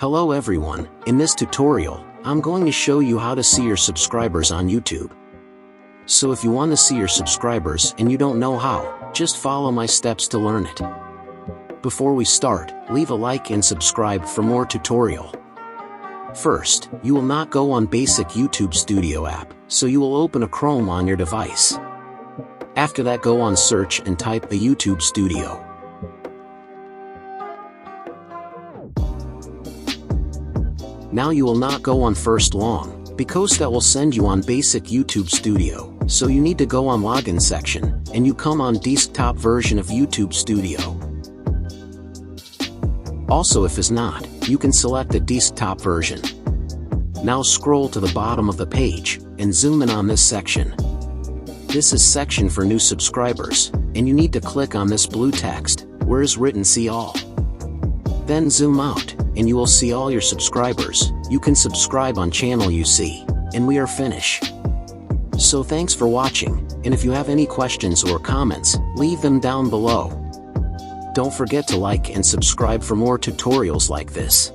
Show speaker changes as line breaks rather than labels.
Hello everyone, in this tutorial, I'm going to show you how to see your subscribers on YouTube. So if you want to see your subscribers and you don't know how, just follow my steps to learn it. Before we start, leave a like and subscribe for more tutorial. First, you will not go on basic YouTube Studio app, so you will open a Chrome on your device. After that, go on search and type the YouTube Studio. Now you will not go on first long, because that will send you on basic YouTube Studio, so you need to go on login section, and you come on desktop version of YouTube Studio. Also if is not, you can select the desktop version. Now scroll to the bottom of the page, and zoom in on this section. This is section for new subscribers, and you need to click on this blue text, where is written see all. Then zoom out, and you will see all your subscribers. You can subscribe on channel you see, and we are finished. So thanks for watching, and if you have any questions or comments, leave them down below. Don't forget to like and subscribe for more tutorials like this.